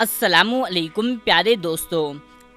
अस्सलामुअलैकुम प्यारे दोस्तों।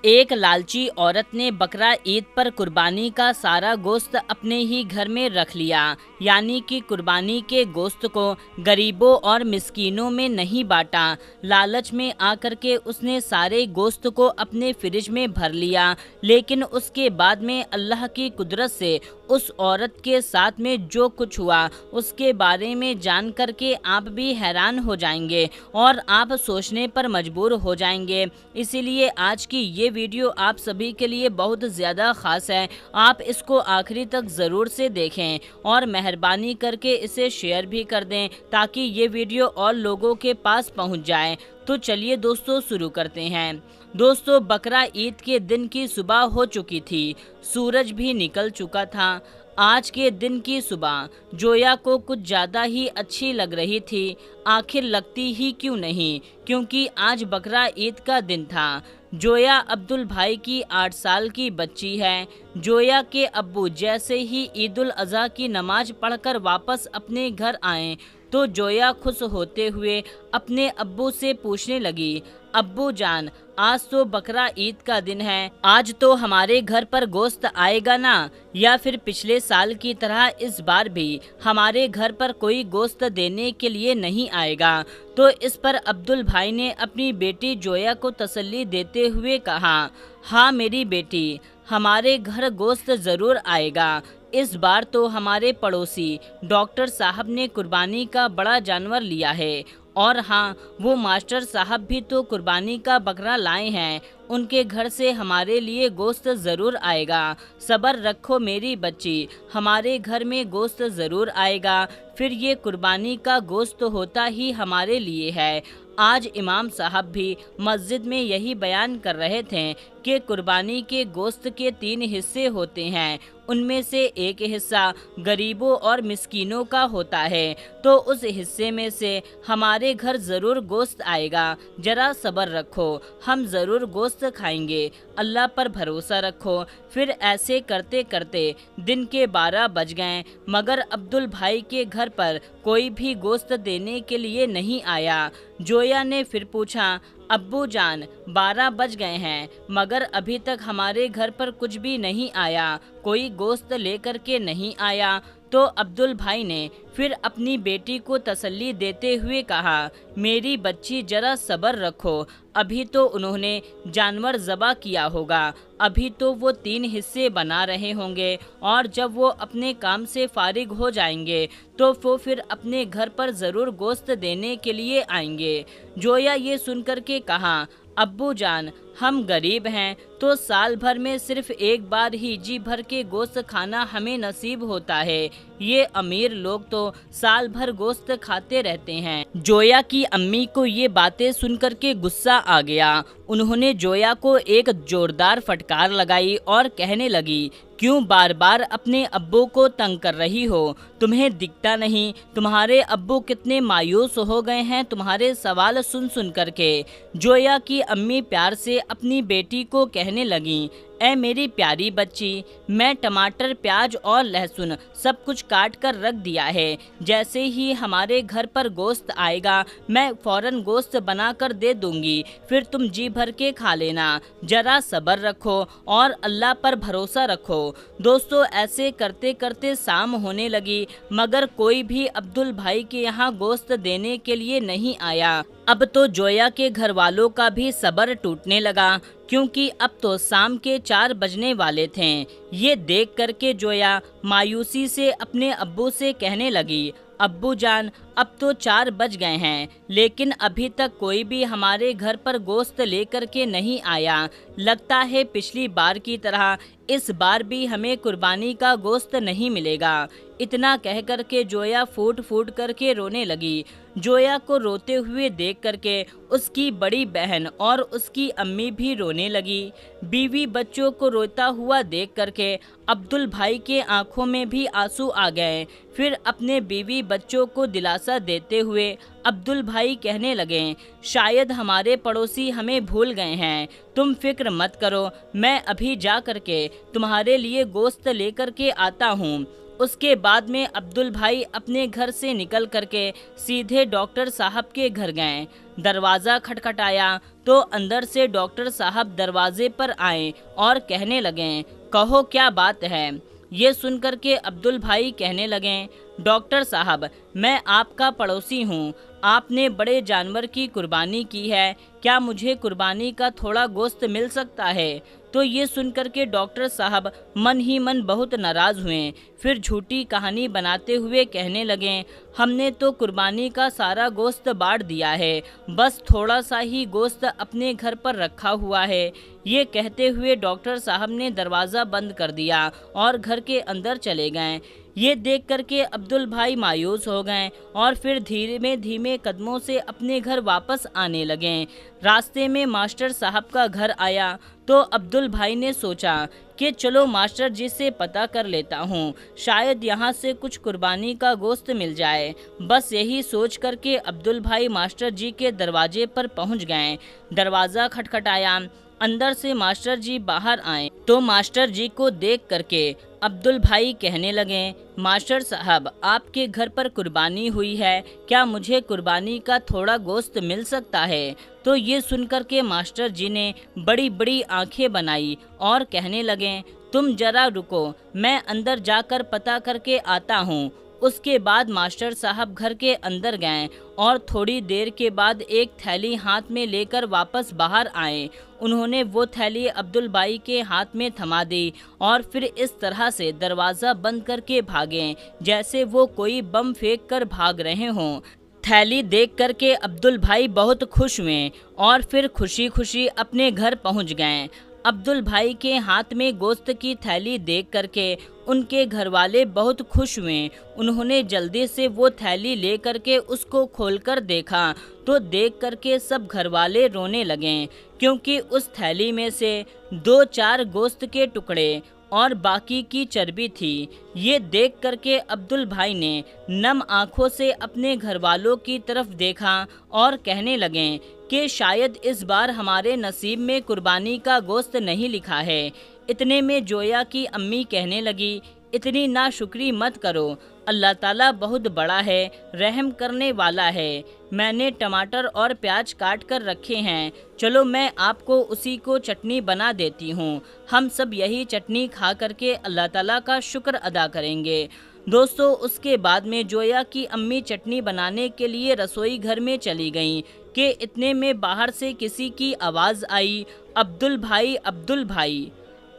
एक लालची औरत ने बकरा ईद पर कुर्बानी का सारा गोश्त अपने ही घर में रख लिया, यानी कि कुर्बानी के गोश्त को गरीबों और मिस्कीनों में नहीं बांटा। लालच में आकर के उसने सारे गोश्त को अपने फ्रिज में भर लिया, लेकिन उसके बाद में अल्लाह की कुदरत से उस औरत के साथ में जो कुछ हुआ उसके बारे में जान कर के आप भी हैरान हो जाएंगे और आप सोचने पर मजबूर हो जाएंगे। इसीलिए आज की ये वीडियो आप सभी के लिए बहुत ज़्यादा ख़ास है। आप इसको आखिरी तक ज़रूर से देखें और मेहरबानी करके इसे शेयर भी कर दें ताकि ये वीडियो और लोगों के पास पहुंच जाए। तो चलिए दोस्तों शुरू करते हैं। दोस्तों, बकरा ईद के दिन की सुबह हो चुकी थी, सूरज भी निकल चुका था। आज के दिन की सुबह जोया को कुछ ज़्यादा ही अच्छी लग रही थी। आखिर लगती ही क्यों नहीं, क्योंकि आज बकरा ईद का दिन था। जोया अब्दुल भाई की 8 साल की बच्ची है। जोया के अब्बू जैसे ही ईद उल अज़हा की नमाज पढ़कर वापस अपने घर आए तो जोया खुश होते हुए अपने अब्बू से पूछने लगी, अब्बू जान, आज तो बकरा ईद का दिन है, आज तो हमारे घर पर गोश्त आएगा ना? या फिर पिछले साल की तरह इस बार भी हमारे घर पर कोई गोश्त देने के लिए नहीं आएगा? तो इस पर अब्दुल भाई ने अपनी बेटी जोया को तसल्ली देते हुए कहा, हाँ मेरी बेटी, हमारे घर गोश्त ज़रूर आएगा। इस बार तो हमारे पड़ोसी डॉक्टर साहब ने कुर्बानी का बड़ा जानवर लिया है, और हाँ, वो मास्टर साहब भी तो कुर्बानी का बकरा लाए हैं। उनके घर से हमारे लिए गोश्त ज़रूर आएगा। सब्र रखो मेरी बच्ची, हमारे घर में गोश्त ज़रूर आएगा। फिर ये कुर्बानी का गोश्त होता ही हमारे लिए है। आज इमाम साहब भी मस्जिद में यही बयान कर रहे थे कि कुर्बानी के गोश्त के 3 हिस्से होते हैं, उनमें से एक हिस्सा गरीबों और मिस्कीनों का होता है, तो उस हिस्से में से हमारे घर ज़रूर गोश्त आएगा। ज़रा सब्र रखो, हम ज़रूर गोश्त खाएंगे, अल्लाह पर भरोसा रखो। फिर ऐसे करते करते दिन के 12 बज गए, मगर अब्दुल भाई के घर पर कोई भी गोश्त देने के लिए नहीं आया। जोया ने फिर पूछा, अब्बू जान, 12 बज गए हैं मगर अभी तक हमारे घर पर कुछ भी नहीं आया, कोई गोश्त लेकर के नहीं आया। तो अब्दुल भाई ने फिर अपनी बेटी को तसल्ली देते हुए कहा, मेरी बच्ची ज़रा सब्र रखो, अभी तो उन्होंने जानवर ज़बह किया होगा, अभी तो वो 3 हिस्से बना रहे होंगे, और जब वो अपने काम से फारिग हो जाएंगे तो वो फिर अपने घर पर ज़रूर गोश्त देने के लिए आएंगे। जोया ये सुनकर के कहा, अब्बू जान, हम गरीब हैं तो साल भर में सिर्फ एक बार ही जी भर के गोश्त खाना हमें नसीब होता है, ये अमीर लोग तो साल भर गोश्त खाते रहते हैं। जोया की अम्मी को ये बातें सुनकर के गुस्सा आ गया। उन्होंने जोया को एक जोरदार फटकार लगाई और कहने लगी, क्यों बार बार अपने अब्बू को तंग कर रही हो? तुम्हें दिखता नहीं तुम्हारे अब्बू कितने मायूस हो गए हैं तुम्हारे सवाल सुन सुन करके? जोया की अम्मी प्यार से अपनी बेटी को कहने लगी, ऐ मेरी प्यारी बच्ची, मैं टमाटर, प्याज और लहसुन सब कुछ काट कर रख दिया है। जैसे ही हमारे घर पर गोश्त आएगा मैं फ़ौरन गोश्त बना कर दे दूंगी, फिर तुम जी भर के खा लेना। ज़रा सब्र रखो और अल्लाह पर भरोसा रखो। दोस्तों, ऐसे करते करते शाम होने लगी मगर कोई भी अब्दुल भाई के यहाँ गोश्त देने के लिए नहीं आया। अब तो जोया के घर वालों का भी सब्र टूटने लगा, क्योंकि अब तो शाम के 4 बजने वाले थे। ये देख करके जोया मायूसी से अपने अब्बू से कहने लगी, अब्बू जान, अब तो 4 बज गए हैं लेकिन अभी तक कोई भी हमारे घर पर गोश्त लेकर के नहीं आया। लगता है पिछली बार की तरह इस बार भी हमें कुर्बानी का गोश्त नहीं मिलेगा। इतना कह करके जोया फूट फूट करके रोने लगी। जोया को रोते हुए देख करके उसकी बड़ी बहन और उसकी अम्मी भी रोने लगी। बीवी बच्चों को रोता हुआ देख करके अब्दुल भाई के आंखों में भी आंसू आ गए। फिर अपने बीवी बच्चों को दिलासा देते हुए अब्दुल भाई कहने लगे, शायद हमारे पड़ोसी हमें भूल गए हैं, तुम फिक्र मत करो, मैं अभी जा करके तुम्हारे लिए गोश्त लेकर के आता हूँ। اس کے بعد میں عبدل بھائی اپنے گھر سے نکل کر کے سیدھے ڈاکٹر صاحب کے گھر گئے۔ دروازہ کھٹکھٹایا تو اندر سے ڈاکٹر صاحب دروازے پر آئے اور کہنے لگے، کہو کیا بات ہے؟ یہ سن کر کے عبدل بھائی کہنے لگے، ڈاکٹر صاحب میں آپ کا پڑوسی ہوں، آپ نے بڑے جانور کی قربانی کی ہے، کیا مجھے قربانی کا تھوڑا گوشت مل سکتا ہے؟ تو یہ سن کر کے ڈاکٹر صاحب من ہی من بہت ناراض ہوئے، پھر جھوٹی کہانی بناتے ہوئے کہنے لگے، ہم نے تو قربانی کا سارا گوشت بانٹ دیا ہے، بس تھوڑا سا ہی گوشت اپنے گھر پر رکھا ہوا ہے۔ یہ کہتے ہوئے ڈاکٹر صاحب نے دروازہ بند کر دیا اور گھر کے اندر چلے گئے۔ یہ دیکھ کر کے عبدل بھائی مایوس ہو گئے اور پھر دھیمے دھیمے قدموں سے اپنے گھر واپس آنے لگے۔ راستے میں ماسٹر صاحب کا گھر آیا تو عبدل بھائی نے سوچا کہ چلو ماسٹر جی سے پتہ کر لیتا ہوں، شاید یہاں سے کچھ قربانی کا گوشت مل جائے۔ بس یہی سوچ کر کے عبدل بھائی ماسٹر جی کے دروازے پر پہنچ گئے۔ دروازہ کھٹکھٹایا، اندر سے ماسٹر جی باہر آئے تو ماسٹر جی کو دیکھ کر کے عبدل بھائی کہنے لگے، ماسٹر صاحب آپ کے گھر پر قربانی ہوئی ہے، کیا مجھے قربانی کا تھوڑا گوشت مل سکتا ہے؟ تو یہ سن کر کے ماسٹر جی نے بڑی بڑی آنکھیں بنائی اور کہنے لگے، تم ذرا رکو، میں اندر جا کر پتہ کر کے آتا ہوں۔ اس کے بعد ماسٹر صاحب گھر کے اندر گئے اور تھوڑی دیر کے بعد ایک تھیلی ہاتھ میں لے کر واپس باہر آئے۔ انہوں نے وہ تھیلی عبدل بھائی کے ہاتھ میں تھما دی اور پھر اس طرح سے دروازہ بند کر کے بھاگے جیسے وہ کوئی بم پھینک کر بھاگ رہے ہوں۔ تھیلی دیکھ کر کے عبدل بھائی بہت خوش ہوئے اور پھر خوشی خوشی اپنے گھر پہنچ گئے۔ عبدل بھائی کے ہاتھ میں گوشت کی تھیلی دیکھ کر کے ان کے گھر والے بہت خوش ہوئے۔ انہوں نے جلدی سے وہ تھیلی لے کر کے اس کو کھول کر دیکھا تو دیکھ کر کے سب گھر والے رونے لگے، کیونکہ اس تھیلی میں سے 2-4 گوشت کے ٹکڑے اور باقی کی چربی تھی۔ یہ دیکھ کر کے عبدل بھائی نے نم آنکھوں سے اپنے گھر والوں کی طرف دیکھا اور کہنے لگے کہ شاید اس بار ہمارے نصیب میں قربانی کا گوشت نہیں لکھا ہے۔ اتنے میں جویا کی امی کہنے لگی، اتنی ناشکری مت کرو، اللہ تعالیٰ بہت بڑا ہے، رحم کرنے والا ہے۔ میں نے ٹماٹر اور پیاز کاٹ کر رکھے ہیں، چلو میں آپ کو اسی کو چٹنی بنا دیتی ہوں، ہم سب یہی چٹنی کھا کر کے اللہ تعالیٰ کا شکر ادا کریں گے۔ دوستو اس کے بعد میں جویا کی امی چٹنی بنانے کے لیے رسوئی گھر میں چلی گئیں کہ اتنے میں باہر سے کسی کی آواز آئی، عبدل بھائی، عبدل بھائی۔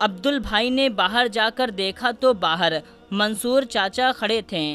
عبدل بھائی نے باہر جا کر دیکھا تو باہر منصور چاچا کھڑے تھے۔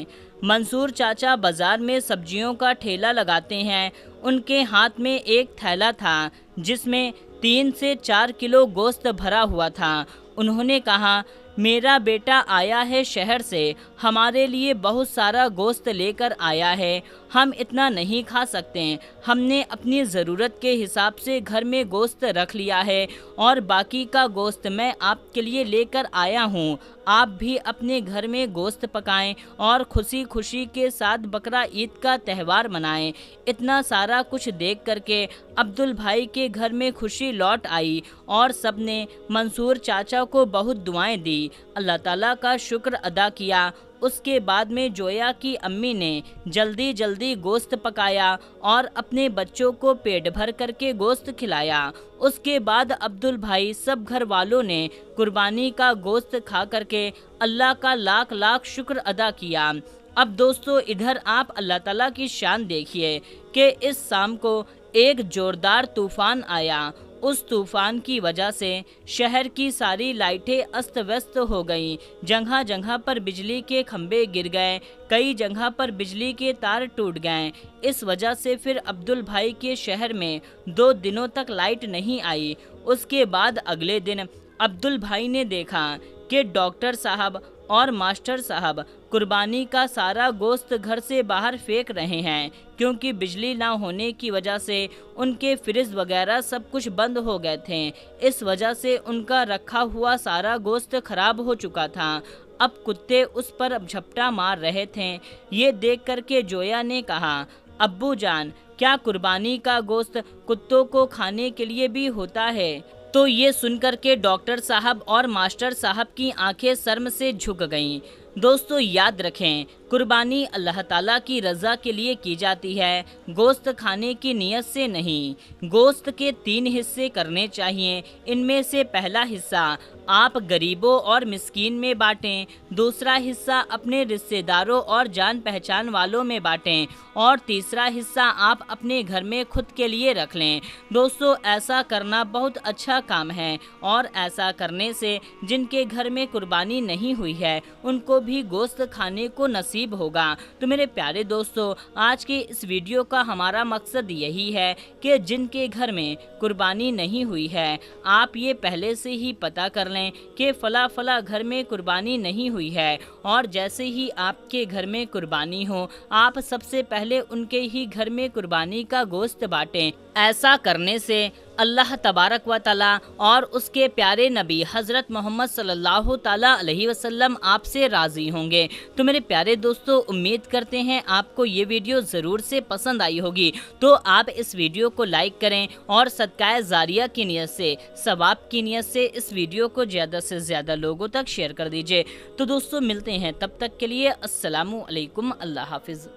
منصور چاچا بازار میں سبزیوں کا ٹھیلا لگاتے ہیں۔ ان کے ہاتھ میں ایک تھیلا تھا جس میں 3 سے 4 کلو گوشت بھرا ہوا تھا۔ انہوں نے کہا، میرا بیٹا آیا ہے شہر سے، ہمارے لیے بہت سارا گوشت لے کر آیا ہے، ہم اتنا نہیں کھا سکتے، ہم نے اپنی ضرورت کے حساب سے گھر میں گوشت رکھ لیا ہے اور باقی کا گوشت میں آپ کے لیے لے کر آیا ہوں۔ آپ بھی اپنے گھر میں گوشت پکائیں اور خوشی خوشی کے ساتھ بقرہ عید کا تہوار منائیں۔ اتنا سارا کچھ دیکھ کر کے عبدل بھائی کے گھر میں خوشی لوٹ آئی اور سب نے منصور چاچا کو بہت دعائیں دی، اللہ تعالیٰ کا شکر ادا کیا۔ اس کے بعد میں جویا کی امی نے جلدی جلدی گوشت پکایا اور اپنے بچوں کو پیٹ بھر کر کے گوشت کھلایا۔ اس کے بعد عبدل بھائی سب گھر والوں نے قربانی کا گوشت کھا کر کے اللہ کا لاکھ لاکھ شکر ادا کیا۔ اب دوستو ادھر آپ اللہ تعالیٰ کی شان دیکھیے کہ اس شام کو ایک زوردار طوفان آیا۔ اس طوفان کی وجہ سے شہر کی ساری لائٹیں است وست ہو گئیں، جگہ جگہ پر بجلی کے کھمبے گر گئے، کئی جگہ پر بجلی کے تار ٹوٹ گئے۔ اس وجہ سے پھر عبدل بھائی کے شہر میں 2 دنوں تک لائٹ نہیں آئی۔ اس کے بعد اگلے دن عبدل بھائی نے دیکھا کہ ڈاکٹر صاحب اور ماسٹر صاحب قربانی کا سارا گوشت گھر سے باہر پھینک رہے ہیں، کیونکہ بجلی نہ ہونے کی وجہ سے ان کے فریج وغیرہ سب کچھ بند ہو گئے تھے۔ اس وجہ سے ان کا رکھا ہوا سارا گوشت خراب ہو چکا تھا۔ اب کتے اس پر جھپٹا مار رہے تھے۔ یہ دیکھ کر کے جویا نے کہا، ابو جان، کیا قربانی کا گوشت کتوں کو کھانے کے لیے بھی ہوتا ہے؟ تو یہ سن کر کے ڈاکٹر صاحب اور ماسٹر صاحب کی آنکھیں شرم سے جھک گئیں۔ दोस्तों याद रखें, कुर्बानी अल्लाह ताला की रज़ा के लिए की जाती है, गोश्त खाने की नीयत से नहीं। गोश्त के 3 हिस्से करने चाहिए। इनमें से पहला हिस्सा आप गरीबों और मिस्कीन में बांटें, दूसरा हिस्सा अपने रिश्तेदारों और जान पहचान वालों में बांटें और तीसरा हिस्सा आप अपने घर में खुद के लिए रख लें। दोस्तों ऐसा करना बहुत अच्छा काम है और ऐसा करने से जिनके घर में कुर्बानी नहीं हुई है उनको भी गोश्त खाने को नसीब होगा। तो मेरे प्यारे दोस्तों, आज के इस वीडियो का हमारा मकसद यही है कि जिनके घर में कुर्बानी नहीं हुई है आप ये पहले से ही पता कर लें कि फला घर में कुर्बानी नहीं हुई है, और जैसे ही आपके घर में कुर्बानी हो आप सबसे पहले उनके ही घर में कुर्बानी का गोश्त बांटें। ऐसा करने से अल्लाह तबारक व तआला और उसके प्यारे नबी हज़रत मोहम्मद सल्लल्लाहु ताला अलैहि वसल्लम आपसे राज़ी होंगे। तो मेरे प्यारे दोस्तों, उम्मीद करते हैं आपको ये वीडियो ज़रूर से पसंद आई होगी। तो आप इस वीडियो को लाइक करें और सदकाए जारिया की नियत से, सवाब की नियत से इस वीडियो को ज़्यादा से ज़्यादा लोगों तक शेयर कर दीजिए। तो दोस्तों मिलते हैं, तब तक के लिए अस्सलामु अलैकुम, अल्लाह हाफिज़।